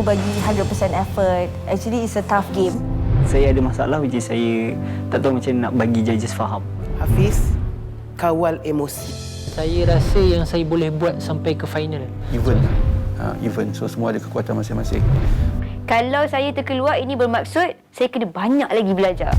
bagi 100% effort. Actually, it's a tough game. Saya ada masalah which is saya tak tahu macam nak bagi judges faham. Hafiz, kawal emosi. Saya rasa yang saya boleh buat sampai ke final. Event. So semua ada kekuatan masing-masing. Kalau saya terkeluar, ini bermaksud saya kena banyak lagi belajar.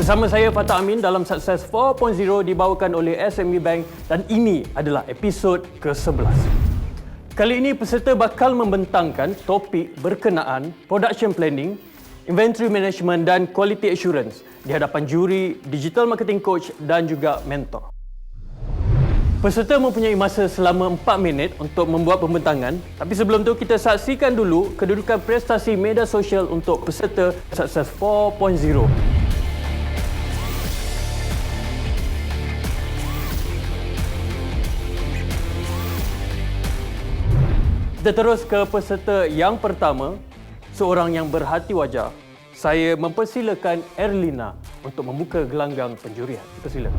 Bersama saya Fatah Amin dalam Sukses 4.0 dibawakan oleh SME Bank dan ini adalah episod ke-11. Kali ini peserta bakal membentangkan topik berkenaan production planning, inventory management dan quality assurance di hadapan juri, digital marketing coach dan juga mentor. Peserta mempunyai masa selama 4 minit untuk membuat pembentangan, tapi sebelum tu kita saksikan dulu kedudukan prestasi media sosial untuk peserta Sukses 4.0. Kita terus ke peserta yang pertama, seorang yang berhati wajah. Saya mempersilakan Erlina untuk membuka gelanggang penjurian. Persilakan.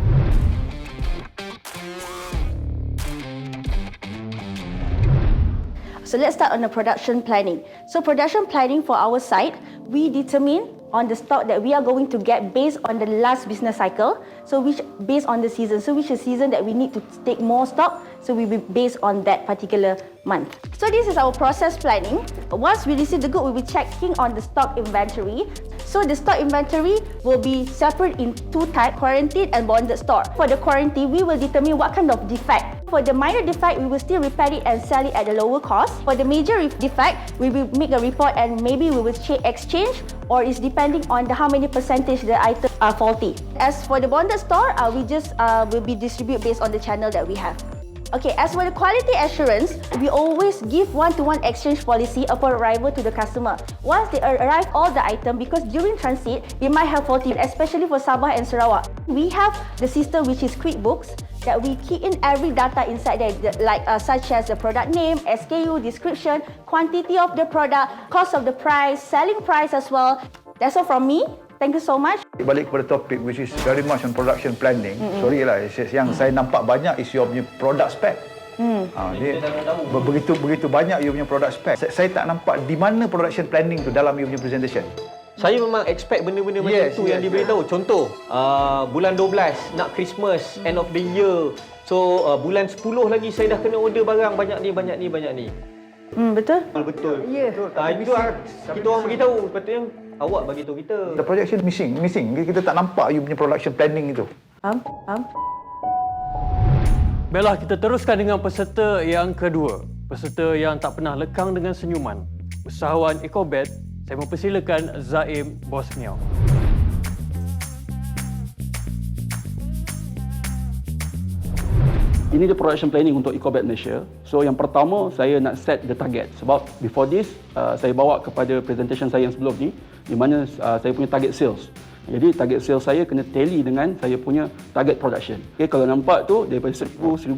So let's start on the production planning. So production planning for our side, we determine on the stock that we are going to get based on the last business cycle. So based on the season. So which is season that we need to take more stock. So we will based on that particular month. So this is our process planning. Once we receive the good, we will checking on the stock inventory. So the stock inventory will be separate in two types, quarantine and bonded stock. For the quarantine, we will determine what kind of defect. For the minor defect, we will still repair it and sell it at a lower cost. For the major defect, we will make a report and maybe we will exchange, or it's depending on how many percentage the items are faulty. As for the bonded store, we just will be distributed based on the channel that we have. Okay, as for the quality assurance, we always give one-to-one exchange policy upon arrival to the customer. Once they arrive all the item, because during transit, they might have faulty, especially for Sabah and Sarawak. We have the system which is QuickBooks, that we key in every data inside there, like such as the product name, SKU, description, quantity of the product, cost of the price, selling price as well. That's all from me. Thank you so much. Balik kepada topik which is very much on production planning. Sorry lah, yang saya nampak banyak is your punya product spec. Begitu banyak you punya product spec. Saya tak nampak di mana production planning tu dalam you punya presentation. Saya memang expect benda-benda macam tu yang diberitahu. Contoh, bulan 12 nak Christmas, end of the year. So bulan 10 lagi saya dah kena order barang banyak ni. Betul? Betul. Ya. Itu kita orang beritahu, sepatutnya awak bagi tahu kita. The projection missing. Kita tak nampak you punya production planning itu. Faham? Baiklah, kita teruskan dengan peserta yang kedua. Peserta yang tak pernah lekang dengan senyuman. Usahawan Ecobet, saya mempersilakan Zaim Bosniau. Ini dia production planning untuk Ecobet Malaysia. So yang pertama, saya nak set the target. Sebab before this, saya bawa kepada presentation saya yang sebelum ni, di mana saya punya target sales. Jadi target sales saya kena tally dengan saya punya target production. Okay, kalau nampak tu daripada 1,250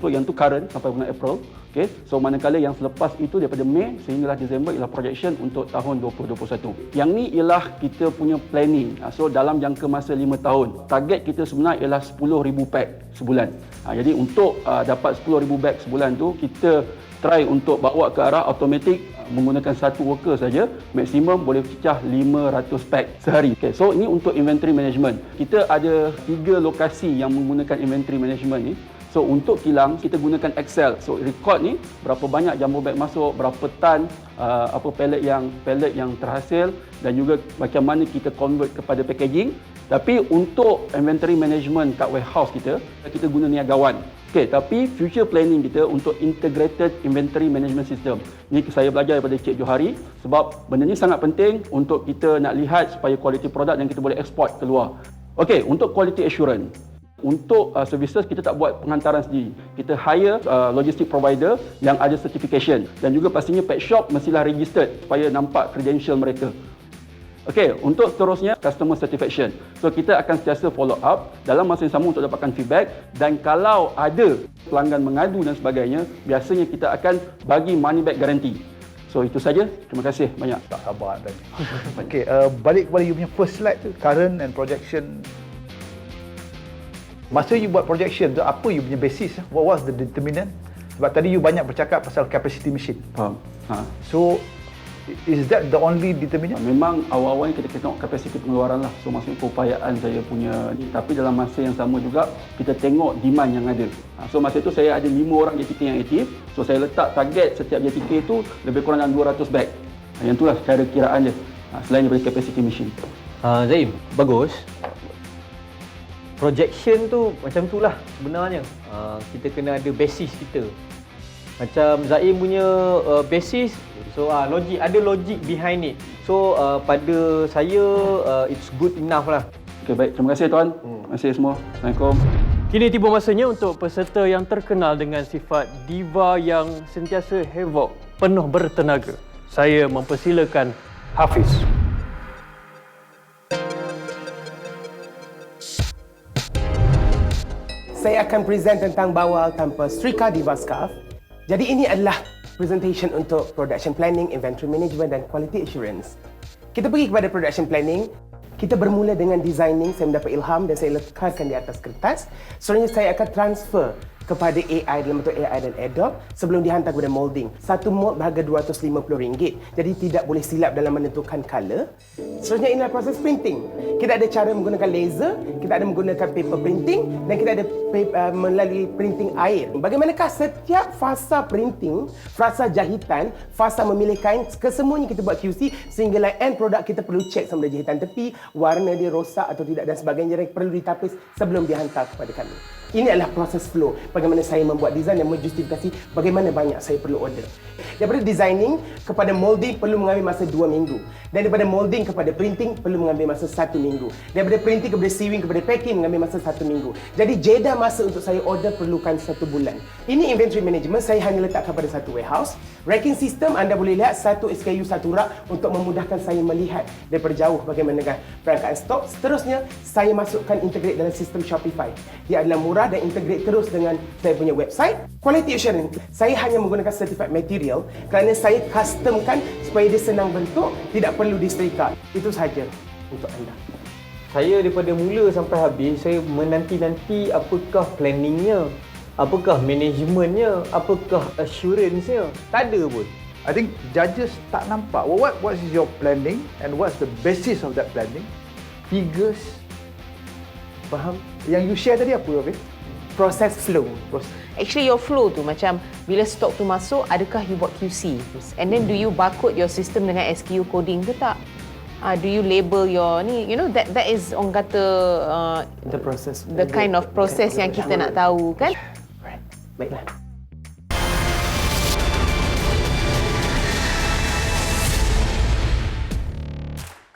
yang tu current sampai bulan April. Okay, so manakala yang selepas itu daripada Mei sehinggalah Disember ialah projection untuk tahun 2021. Yang ni ialah kita punya planning. So dalam jangka masa 5 tahun, target kita sebenarnya ialah 10,000 pack sebulan. Jadi untuk dapat 10,000 bag sebulan tu, kita try untuk bawa ke arah automatic menggunakan satu worker saja, maksimum boleh pecah 500 pack sehari. Okay, so ini untuk inventory management. Kita ada 3 lokasi yang menggunakan inventory management ni. So untuk kilang kita gunakan Excel. So record ni berapa banyak jumbo bag masuk, berapa tan pallet yang terhasil dan juga macam mana kita convert kepada packaging. Tapi untuk inventory management kat warehouse kita guna niagawan. Okey, tapi future planning kita untuk integrated inventory management system. Ini saya belajar daripada Cik Johari sebab benda ni sangat penting untuk kita nak lihat supaya kualiti produk yang kita boleh export keluar. Okey, untuk quality assurance. Untuk services kita tak buat penghantaran sendiri. Kita hire logistic provider yang ada certification dan juga pastinya pet shop mestilah registered supaya nampak credential mereka. Okey, untuk seterusnya customer satisfaction. So kita akan sentiasa follow up dalam masa yang sama untuk dapatkan feedback dan kalau ada pelanggan mengadu dan sebagainya, biasanya kita akan bagi money back guarantee. So itu saja. Terima kasih banyak. Tak sabar nak tanya. Okey, balik kepada you punya first slide tu, current and projection. Masa you buat projection tu, apa you punya basis? What was the determinant? Sebab tadi you banyak bercakap pasal capacity machine. Faham? So, is that the only determinant? Memang awal-awal kita tengok kapasiti pengeluaran lah. So maksudnya keupayaan saya punya ni. Tapi dalam masa yang sama juga kita tengok demand yang ada. So masa tu saya ada 5 orang JTK yang aktif. So saya letak target setiap JTK tu lebih kurang dalam 200 bag. Yang itulah cara kiraan dia. Selain daripada capacity machine. Zaim, bagus. Projection tu macam itulah sebenarnya. Kita kena ada basis kita. Macam Zaim punya basis, so logik, ada logik behind it. So pada saya it's good enough lah. Okay, baik. Terima kasih tuan. Terima kasih semua. Assalamualaikum. Kini tiba masanya untuk peserta yang terkenal dengan sifat diva yang sentiasa havoc, penuh bertenaga. Saya mempersilakan Hafiz. Saya akan present tentang bawal tanpa Strika Diva Scarf. Jadi ini adalah presentation untuk production planning, inventory management dan quality assurance. Kita pergi kepada production planning. Kita bermula dengan designing. Saya mendapat ilham dan saya letakkan di atas kertas. Selanjutnya saya akan transfer kepada AI dalam bentuk AI dan Adobe sebelum dihantar kepada molding. Satu mold berharga RM250. Jadi tidak boleh silap dalam menentukan color. Selanjutnya inilah proses printing. Kita ada cara menggunakan laser, kita ada menggunakan paper printing dan kita ada melalui printing air. Bagaimanakah setiap fasa printing, fasa jahitan, fasa memilih kain, kesemuanya kita buat QC sehinggalah end product kita perlu cek sama ada jahitan tepi, warna dia rosak atau tidak dan sebagainya yang perlu ditapis sebelum dihantar kepada kami. Ini adalah proses flow bagaimana saya membuat design dan menjustifikasi bagaimana banyak saya perlu order. Daripada designing kepada molding perlu mengambil masa 2 minggu. Dan daripada molding kepada printing perlu mengambil masa 1 minggu. Daripada printing kepada sewing kepada packing mengambil masa 1 minggu. Jadi jeda masa untuk saya order perlukan 1 bulan. Ini inventory management saya hanya letakkan pada satu warehouse. Racking system anda boleh lihat satu SKU satu rak untuk memudahkan saya melihat daripada jauh bagaimana perangkaan stok. Seterusnya saya masukkan integrate dalam sistem Shopify. Dia adalah murah dan integrate terus dengan saya punya website. Quality assurance, saya hanya menggunakan certified material kerana saya customkan supaya dia senang bentuk, tidak perlu disetrika. Itu sahaja untuk anda. Saya daripada mula sampai habis, saya menanti-nanti apakah planningnya, apakah managementnya, apakah assurance-nya. Tak ada pun. I think judges tak nampak. What is your planning and what's the basis of that planning? Figures. Faham? Yang you share tadi apa, Hafiz? Proses flow. Actually your flow tu macam bila stok tu masuk, adakah you buat QC? And then do you barcode your system dengan SKU coding ke tak? Do you label your ni, you know, that is orang kata The process. the kind of process yang kita nak tahu kan? Right. Baiklah.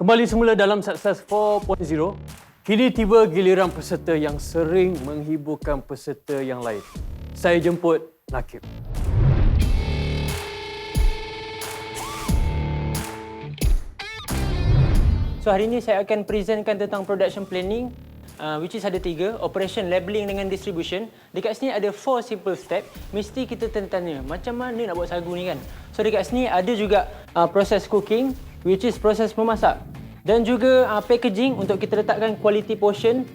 Kembali semula dalam Success 4.0. Kini tiba giliran peserta yang sering menghiburkan peserta yang lain. Saya jemput Nakib. So hari ini saya akan presentkan tentang production planning, which is ada 3, operation, labeling dengan distribution. Dekat sini ada 4 simple step, mesti kita tanya macam mana nak buat sagu ni kan. So dekat sini ada juga proses cooking, which is proses memasak. Dan juga packaging untuk kita letakkan quality portion,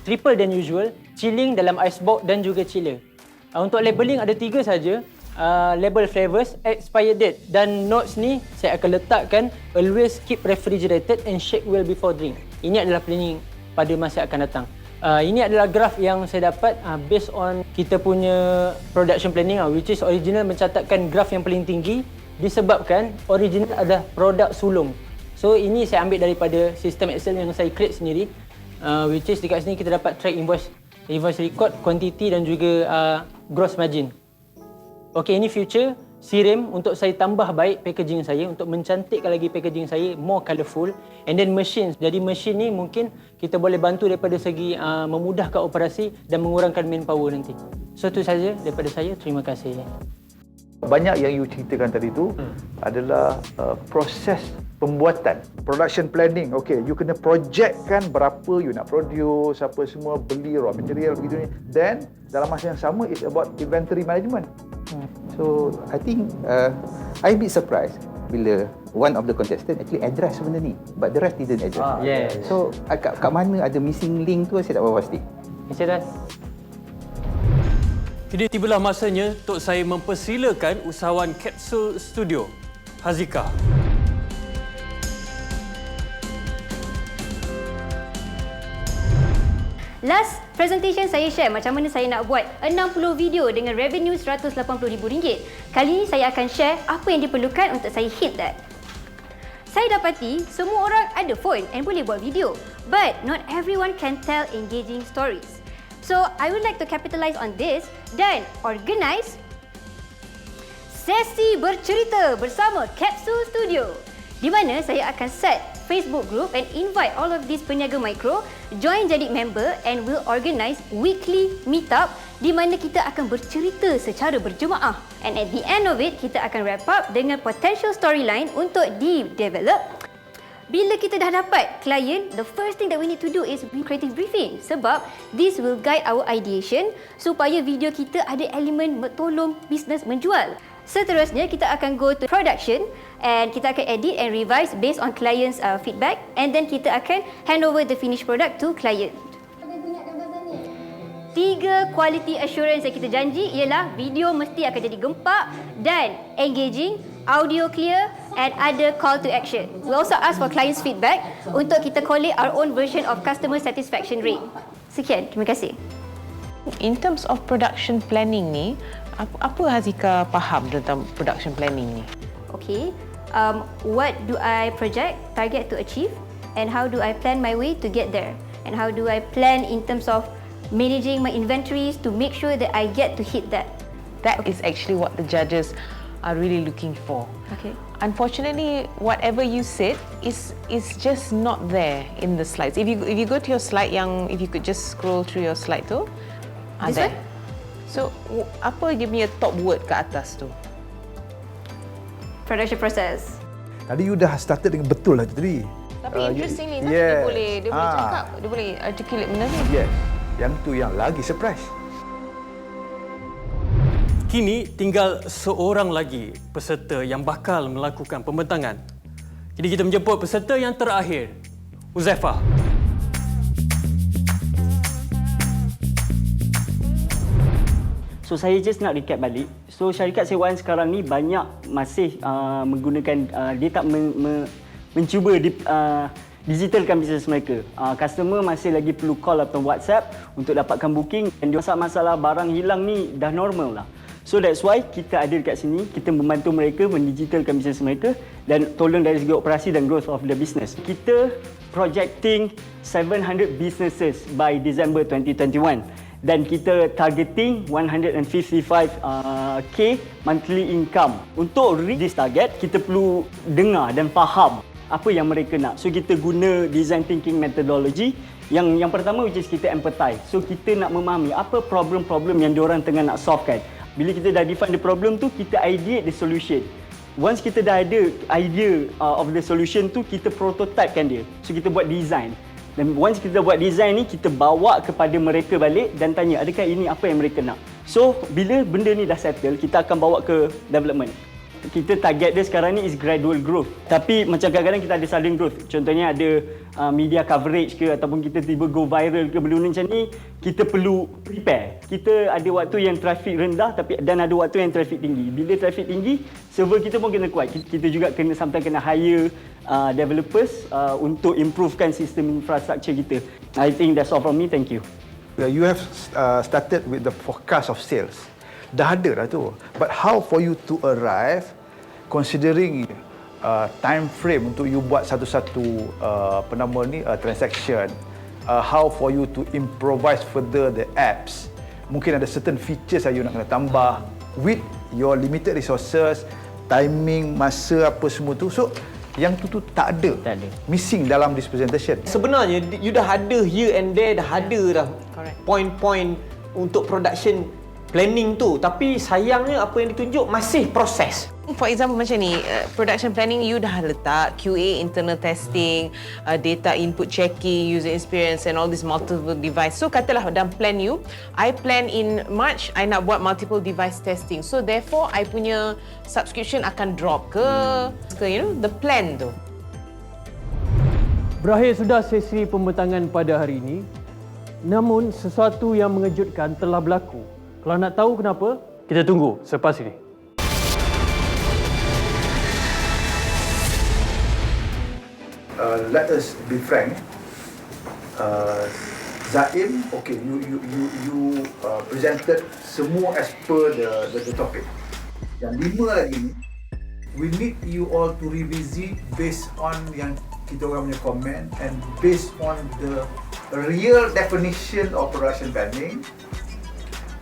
triple than usual, chilling dalam ice box dan juga chiller. Untuk labeling ada 3 saja. Label flavors, expired date dan notes ni saya akan letakkan always keep refrigerated and shake well before drink. Ini adalah planning pada masa akan datang. Ini adalah graf yang saya dapat based on kita punya production planning, which is original mencatatkan graf yang paling tinggi disebabkan original adalah produk sulung. So ini saya ambil daripada sistem Excel yang saya create sendiri, which is dekat sini kita dapat track invoice record, quantity dan juga gross margin. Okay, ini future Sirim untuk saya tambah baik packaging saya, untuk mencantikkan lagi packaging saya, more colourful. And then machines. Jadi mesin ni mungkin kita boleh bantu daripada segi memudahkan operasi dan mengurangkan manpower nanti. So itu saja daripada saya. Terima kasih. Banyak yang you ceritakan tadi tu adalah proses pembuatan, production planning. Okay, you kena projectkan berapa you nak produce, apa semua, beli raw material begitu ni. Then dalam masa yang sama it's about inventory management. So I think I be surprised bila one of the contestant actually address benda ni, but the rest didn't address. Yes. So kat mana ada missing link tu saya tak berapa pasti. Encik Dan. Kini tibalah masanya untuk saya mempersilakan usahawan Capsule Studio, Hazika. Last presentation saya share macam mana saya nak buat 60 video dengan revenue RM180,000. Kali ini saya akan share apa yang diperlukan untuk saya hit that. Saya dapati semua orang ada phone and boleh buat video, but not everyone can tell engaging stories. So, I would like to capitalize on this dan organize sesi bercerita bersama Capsule Studio, di mana saya akan set Facebook group and invite all of these peniaga mikro join jadi member, and we'll organize weekly meetup di mana kita akan bercerita secara berjemaah, and at the end of it kita akan wrap up dengan potential storyline untuk di-develop. Bila kita dah dapat klien, the first thing that we need to do is creative briefing, sebab this will guide our ideation supaya video kita ada elemen tolong bisnes menjual. Seterusnya kita akan go to production and kita akan edit and revise based on client's feedback, and then kita akan hand over the finished product to client. 3 quality assurance yang kita janji ialah video mesti akan jadi gempak dan engaging, audio clear, and ada call to action. We also ask for client's feedback untuk kita collate our own version of customer satisfaction rate. Sekian, terima kasih. In terms of production planning ni, apa Hazika faham tentang production planning ni? Okay, what do I project, target to achieve, and how do I plan my way to get there? And how do I plan in terms of managing my inventories to make sure that I get to hit that? That is actually what the judges are really looking for. Okay. Unfortunately, whatever you said is just not there in the slides. If you go to your slide yang, if you could just scroll through your slide tu, This there. one? So, apa dia punya top word kat atas tu? Production process. Tadi you dah started dengan betul lah tadi. Tapi interestingly, yes. dia boleh cakap, dia boleh articulate benda ni. Yes. Yang tu yang lagi surprise. Kini tinggal seorang lagi peserta yang bakal melakukan pembentangan. Jadi kita menjemput peserta yang terakhir, Huzaifah. So saya just nak recap balik. So syarikat sewaan sekarang ni banyak masih menggunakan dia tak mencuba digitalkan bisnes mereka. Customer masih lagi perlu call atau WhatsApp untuk dapatkan booking, dan masalah barang hilang ni dah normal lah. So that's why kita ada dekat sini, kita membantu mereka mendigitalkan bisnes mereka dan tolong dari segi operasi dan growth of the business. Kita projecting 700 businesses by December 2021. Dan kita targeting 155k monthly income. Untuk reach this target, kita perlu dengar dan faham apa yang mereka nak. So kita guna design thinking methodology. Yang pertama which is kita empathize. So kita nak memahami apa problem-problem yang diorang tengah nak solvekan. Bila kita dah define the problem tu, kita ideate the solution. Once kita dah ada idea of the solution tu, kita prototypekan dia. So kita buat design. Dan once kita buat design ni, kita bawa kepada mereka balik dan tanya adakah ini apa yang mereka nak. So bila benda ni dah settle, kita akan bawa ke development. Kita target dia sekarang ni is gradual growth. Tapi macam kadang-kadang kita ada sudden growth. Contohnya ada media coverage ke, ataupun kita tiba go viral ke, benda macam ni, kita perlu prepare. Kita ada waktu yang traffic rendah dan ada waktu yang traffic tinggi. Bila traffic tinggi, server kita pun kena kuat. Kita juga sometimes kena hire developers untuk improvekan sistem infrastructure kita. I think that's all from me. Thank you. You have started with the forecast of sales. Dah ada dah tu. But how for you to arrive, considering time frame untuk you buat satu-satu transaction, how for you to improvise further the apps, Mungkin ada certain features yang you nak kena tambah with your limited resources, timing, masa apa semua tu. So yang tu tak ada. Missing dalam this presentation. Sebenarnya you dah ada here and there, dah ada dah point-point untuk production planning tu, tapi sayangnya apa yang ditunjuk masih proses. For example macam ni, production planning you dah letak QA, internal testing, data input checking, user experience and all these multiple device. So katalah dalam plan you, I plan in March, I nak buat multiple device testing. So therefore, I punya subscription akan drop ke you know, the plan tu. Berakhir sudah sesi pembentangan pada hari ini. Namun, sesuatu yang mengejutkan telah berlaku. Kalau nak tahu kenapa, kita tunggu selepas ini. Let us be frank. Zaim, okay, you presented semua as per the topic. Yang 5 lagi ni, we need you all to revisit based on yang kita orang punya comment and based on the real definition of production planning.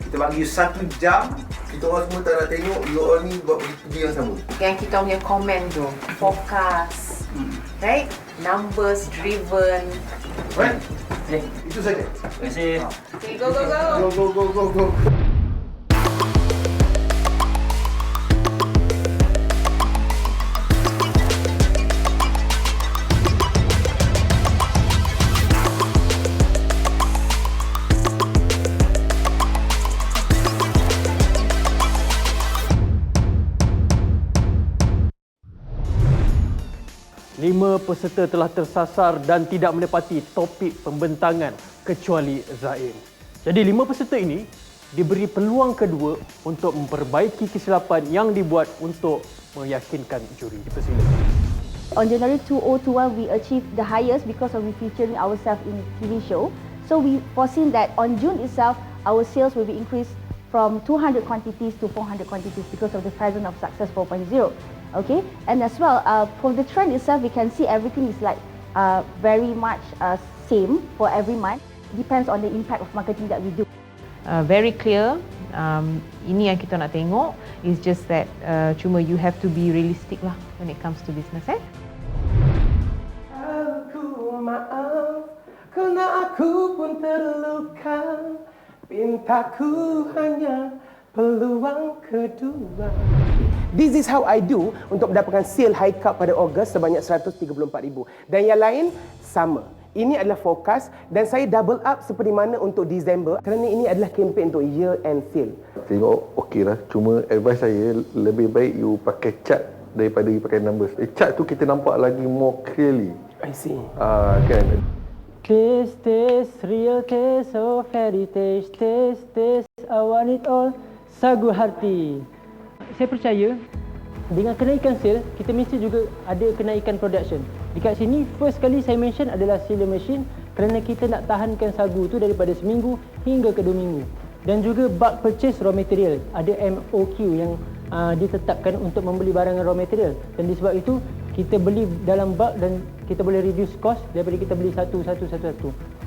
Kita bagi you 1 jam, kita orang semua tak nak tengok you all ni buat pergi yang sama. Yang kita punya comment tu, forecast, right? Numbers driven. Right? Itu saja. Terima kasih. Okay, go. Go. Lima peserta telah tersasar dan tidak menepati topik pembentangan kecuali Zaim. Jadi 5 peserta ini diberi peluang kedua untuk memperbaiki kesilapan yang dibuat untuk meyakinkan juri. Dipersilakan. On January 2021, we achieved the highest because of we featuring ourselves in TV show. So we foreseen that on June itself, our sales will be increased from 200 quantities to 400 quantities because of the presence of Success 4.0. Okay, and as well, for the trend itself, we can see everything is like very much same for every month. Depends on the impact of marketing that we do. Very clear. Ini yang kita nak tengok. It's just that cuma you have to be realistic lah when it comes to business. Aku maaf kerana aku pun terluka. Pintaku hanya peluang kedua. This is how I do untuk mendapatkan sale high cup pada Ogos sebanyak 134,000. Dan yang lain sama. Ini adalah forecast dan saya double up seperti mana untuk Disember kerana ini adalah kempen untuk year end sale. Tengok okey lah. Cuma advice saya lebih baik you pakai chart daripada you pakai numbers. Chart tu kita nampak lagi more clearly. I see. Kan? Taste, real taste, oh fairy taste, taste, I want it all, sagu hati. Saya percaya dengan kenaikan sale, kita mesti juga ada kenaikan production. Dekat sini, first kali saya mention adalah sealer machine kerana kita nak tahankan sagu tu daripada seminggu hingga ke 2 minggu. Dan juga bulk purchase raw material. Ada MOQ yang ditetapkan untuk membeli barangan raw material. Dan disebab itu, kita beli dalam bulk dan kita boleh reduce cost daripada kita beli satu.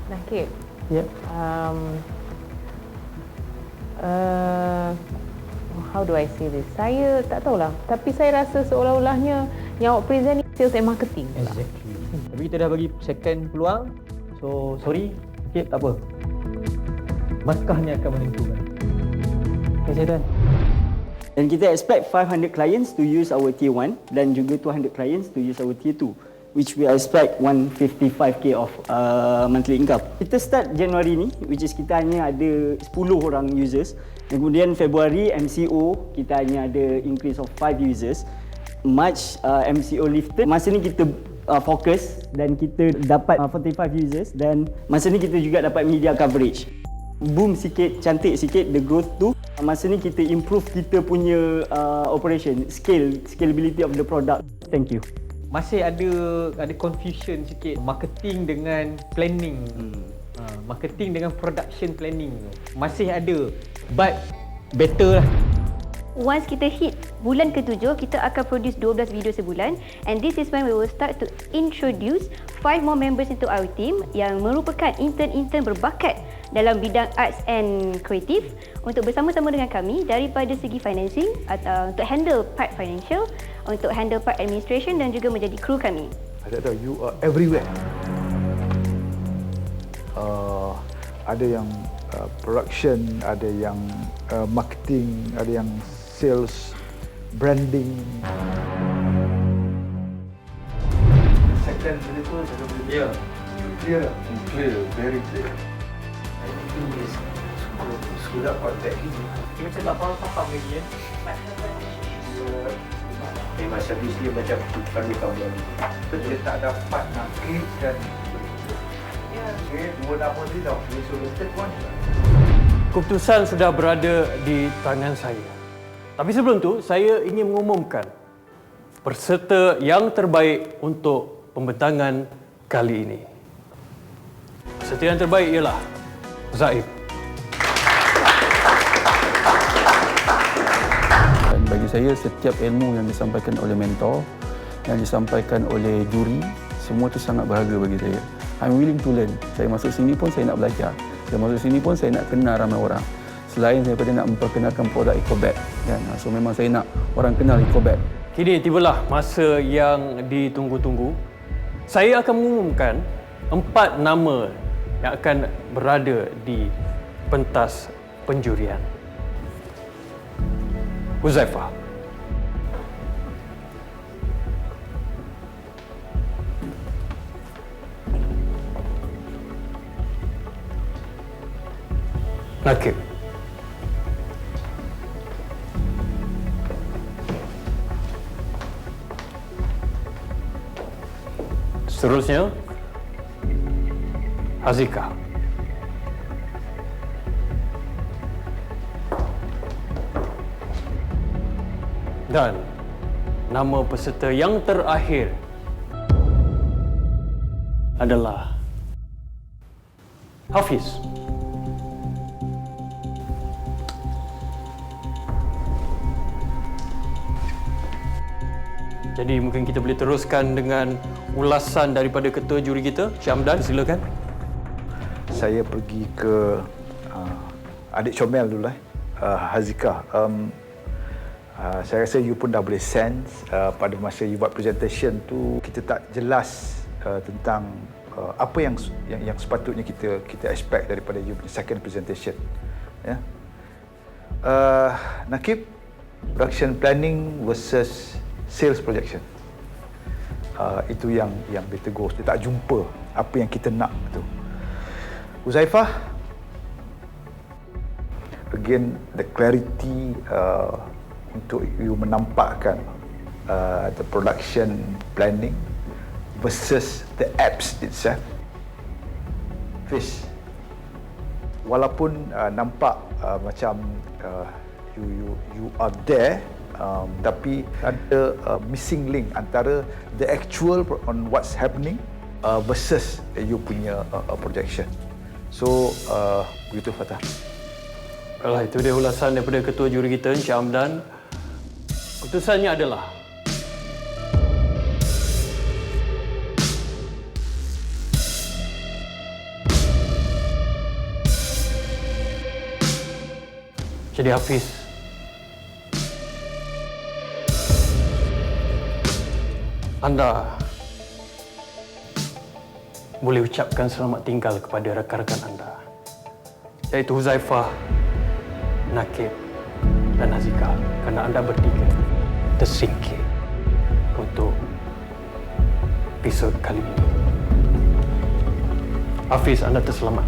Nakib. Ya. How do I say this? Saya tak tahulah. Tapi saya rasa seolah-olahnya yang awak present ni sales and marketing. Exactly. Tapi kita dah bagi second peluang. So, sorry. Okay, tak apa. Markahnya akan menentukan. Terima kasih tuan. Dan kita expect 500 clients to use our tier 1 dan juga 200 clients to use our tier 2, which we expect 155k of monthly income. Kita start Januari ni, which is kita hanya ada 10 orang users. Dan kemudian Februari MCO kita hanya ada increase of 5 users. March MCO lifted. Masa ni kita fokus dan kita dapat 45 users dan masa ni kita juga dapat media coverage. Boom sikit, cantik sikit the growth tu. Masa ni kita improve kita punya operation, scalability of the product. Thank you. Masih ada confusion sikit marketing dengan planning. Marketing dengan production planning masih ada, but better lah. Once kita hit bulan ke-7 kita akan produce 12 video sebulan, and this is when we will start to introduce 5 more members into our team yang merupakan intern-intern berbakat dalam bidang arts and creative untuk bersama-sama dengan kami daripada segi financing, untuk handle part financial, untuk handle part administration dan juga menjadi kru kami. I tak tahu, you are everywhere. Ada yang production, ada yang marketing, ada yang sales, branding. Second deliver, yeah. Clear, very clear. Ini sudah kontak ini. Macam tak faham lagi ya. Memang servis dia macam kami kawan. Dia tak dapat nak klik dan okay, dua nama ni dah isolated one. Keputusan sudah berada di tangan saya. Tapi sebelum tu, saya ingin mengumumkan peserta yang terbaik untuk pembentangan kali ini. Peserta yang terbaik ialah Zaim. Dan bagi saya, setiap ilmu yang disampaikan oleh mentor, yang disampaikan oleh juri, semua itu sangat berharga bagi saya. I'm willing to learn. Saya masuk sini pun saya nak belajar. Saya masuk sini pun saya nak kenal ramai orang. Selain daripada nak memperkenalkan produk Ecoback, kan? So memang saya nak orang kenal Ecoback. Kini tibalah masa yang ditunggu-tunggu. Saya akan mengumumkan 4 nama yang akan berada di pentas penjurian. Huzaifah, Nakib, seterusnya Hazika, dan nama peserta yang terakhir adalah Hafiz. Jadi mungkin kita boleh teruskan dengan ulasan daripada ketua juri kita, Syamdan, silakan. Saya pergi ke adik comel dulu Hazika. Saya rasa you pun dah boleh sense pada masa you buat presentation tu kita tak jelas tentang apa yang sepatutnya kita expect daripada you punya second presentation. Ya. Nakib, production planning versus sales projection. Itu yang ditegur. Dia tak jumpa apa yang kita nak tu. Huzaifah, again the clarity untuk you menampakkan the production planning versus the apps itself. Fish, walaupun nampak macam you are there, tapi ada missing link antara the actual on what's happening versus you punya projection. So begitu Fatah. Baiklah, itu dia ulasan daripada ketua juri kita, Encik Hamdan. Keputusannya adalah jadi Hafiz, anda boleh ucapkan selamat tinggal kepada rakan-rakan anda, iaitu Huzaifah, Nakib dan Hazika, kerana anda bertiga tersingkir untuk episod kali ini. Hafiz, anda terselamat.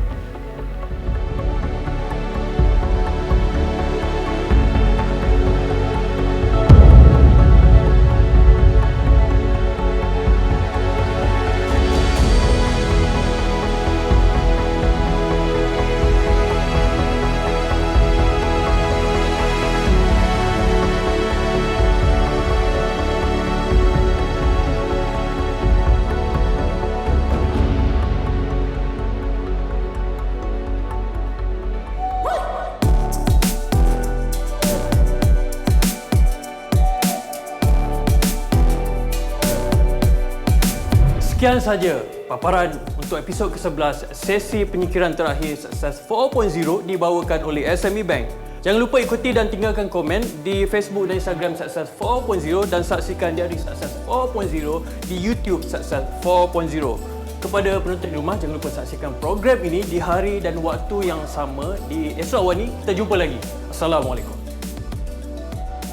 sahaja paparan untuk episod ke-11 sesi penyikiran terakhir Success 4.0 dibawakan oleh SME Bank. Jangan lupa ikuti dan tinggalkan komen di Facebook dan Instagram Success 4.0 dan saksikan Diari Success 4.0 di YouTube Success 4.0. Kepada penonton di rumah, jangan lupa saksikan program ini di hari dan waktu yang sama di esok awal ni. Kita jumpa lagi. Assalamualaikum.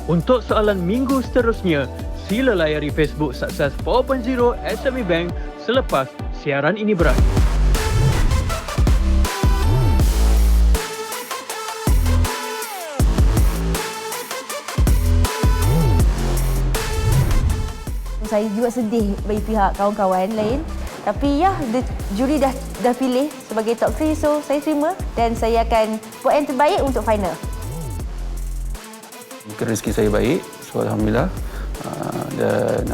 Untuk soalan minggu seterusnya, sila layari Facebook Success 4.0 SME Bank selepas siaran ini berakhir. Saya juga sedih bagi pihak kawan-kawan lain. Tapi ya, juri dah pilih sebagai top 3, so saya terima dan saya akan buat yang terbaik untuk final. Rezeki saya baik, so alhamdulillah dan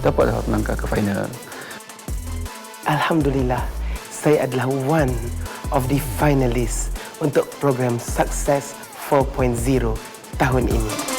dapatlah melangkah ke final. Alhamdulillah, saya adalah one of the finalists untuk program Success 4.0 tahun ini.